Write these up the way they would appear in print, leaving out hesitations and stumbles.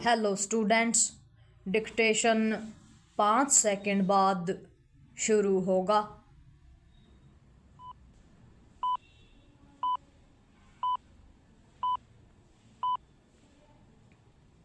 Hello students, dictation 5 second बाद शुरू होगा।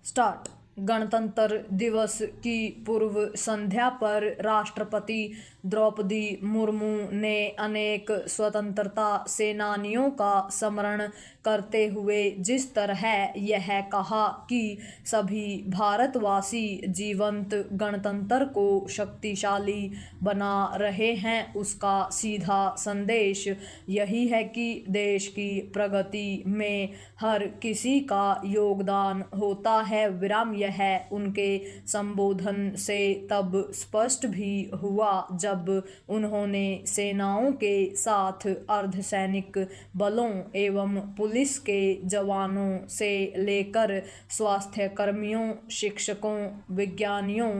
स्टार्ट। गणतंत्र दिवस की पूर्व संध्या पर राष्ट्रपति द्रौपदी मुर्मू ने अनेक स्वतंत्रता सेनानियों का स्मरण करते हुए जिस तरह यह कहा कि सभी भारतवासी जीवंत गणतंत्र को शक्तिशाली बना रहे हैं, उसका सीधा संदेश यही है कि देश की प्रगति में हर किसी का योगदान होता है। विराम यह उनके संबोधन से तब स्पष्ट भी हुआ जब उन्होंने सेनाओं के साथ अर्धसैनिक बलों एवं पुलिस के जवानों से लेकर स्वास्थ्य कर्मियों, शिक्षकों, विज्ञानियों,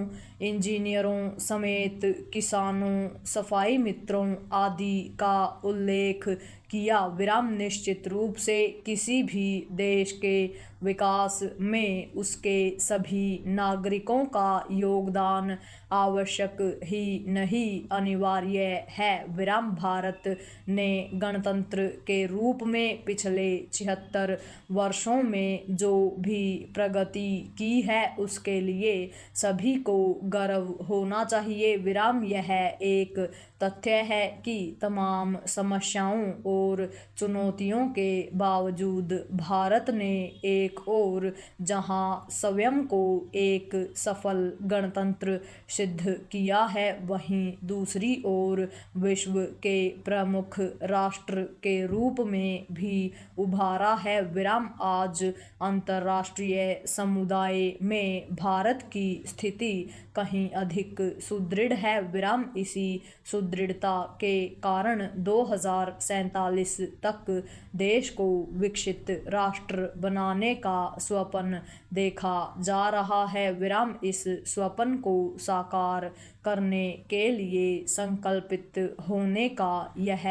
इंजीनियरों समेत किसानों, सफाई मित्रों आदि का उल्लेख किया। विराम निश्चित रूप से किसी भी देश के विकास में उसके सभी नागरिकों का योगदान आवश्यक ही नहीं, अनिवार्य है। विराम भारत ने गणतंत्र के रूप में पिछले 76 वर्षों में जो भी प्रगति की है उसके लिए सभी को गर्व होना चाहिए। विराम यह एक तथ्य है कि तमाम समस्याओं और चुनौतियों के बावजूद भारत ने एक ओर जहां स्वयं को एक सफल गणतंत्र सिद्ध किया है, वहीं दूसरी ओर विश्व के प्रमुख राष्ट्र के रूप में भी उभारा है। विराम आज अंतर्राष्ट्रीय समुदाय में भारत की स्थिति कहीं अधिक सुदृढ़ है। विराम इसी सुदृढ़ता के कारण 2047 तक देश को विकसित राष्ट्र बनाने का स्वप्न देखा जा रहा है। विराम इस स्वप्न को साकार करने के लिए संकल्पित होने का यह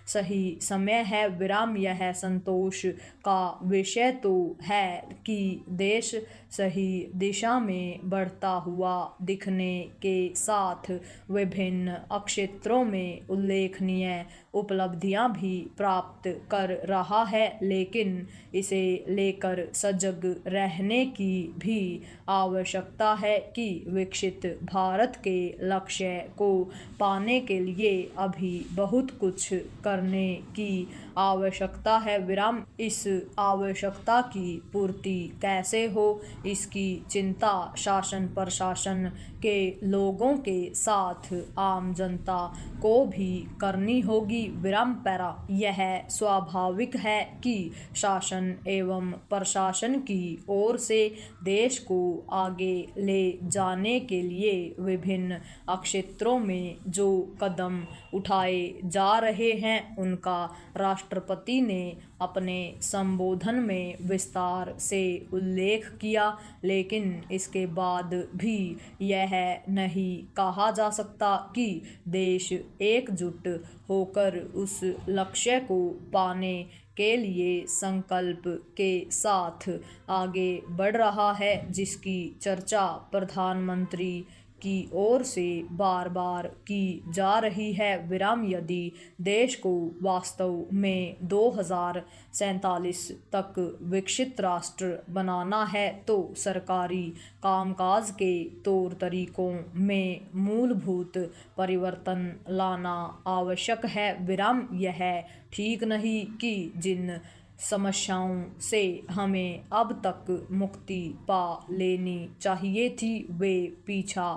सही समय है। विराम यह संतोष का विषय तो है कि देश सही दिशा में बढ़ता हुआ दिखने के साथ विभिन्न क्षेत्रों में उल्लेखनीय उपलब्धियां भी प्राप्त कर रहा है, लेकिन इसे लेकर सजग रहने की भी आवश्यकता है कि विकसित भारत के लक्ष्य को पाने के लिए अभी बहुत कुछ करने की आवश्यकता है। विराम इस आवश्यकता की पूर्ति कैसे हो, इसकी चिंता शासन प्रशासन के लोगों के साथ आम जनता को भी करनी होगी। विराम पैरा यह स्वाभाविक है कि शासन एवं प्रशासन की ओर से देश को आगे ले जाने के लिए विभिन्न क्षेत्रों में जो कदम उठाए जा रहे हैं उनका राष्ट्रपति ने अपने संबोधन में विस्तार से उल्लेख किया, लेकिन इसके बाद भी यह नहीं कहा जा सकता कि देश एकजुट होकर उस लक्ष्य को पाने के लिए संकल्प के साथ आगे बढ़ रहा है, जिसकी चर्चा प्रधानमंत्री की ओर से बार बार की जा रही है। विराम यदि देश को वास्तव में 2047 तक विकसित राष्ट्र बनाना है तो सरकारी कामकाज के तौर तरीकों में मूलभूत परिवर्तन लाना आवश्यक है। विराम यह ठीक नहीं कि जिन समस्याओं से हमें अब तक मुक्ति पा लेनी चाहिए थी वे पीछा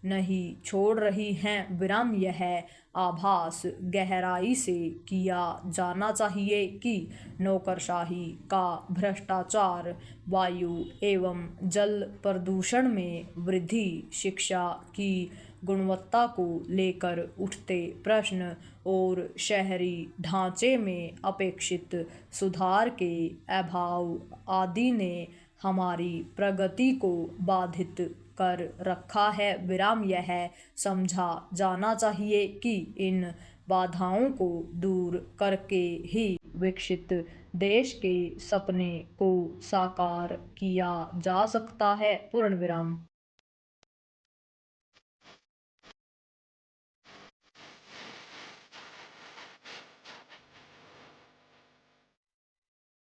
नहीं छोड़ रही हैं। विराम यह आभास गहराई से किया जाना चाहिए कि नौकरशाही का भ्रष्टाचार, वायु एवं जल प्रदूषण में वृद्धि, शिक्षा की गुणवत्ता को लेकर उठते प्रश्न और शहरी ढांचे में अपेक्षित सुधार के अभाव आदि ने हमारी प्रगति को बाधित कर रखा है। विराम यह समझा जाना चाहिए कि इन बाधाओं को दूर करके ही विकसित देश के सपने को साकार किया जा सकता है। पूर्ण विराम।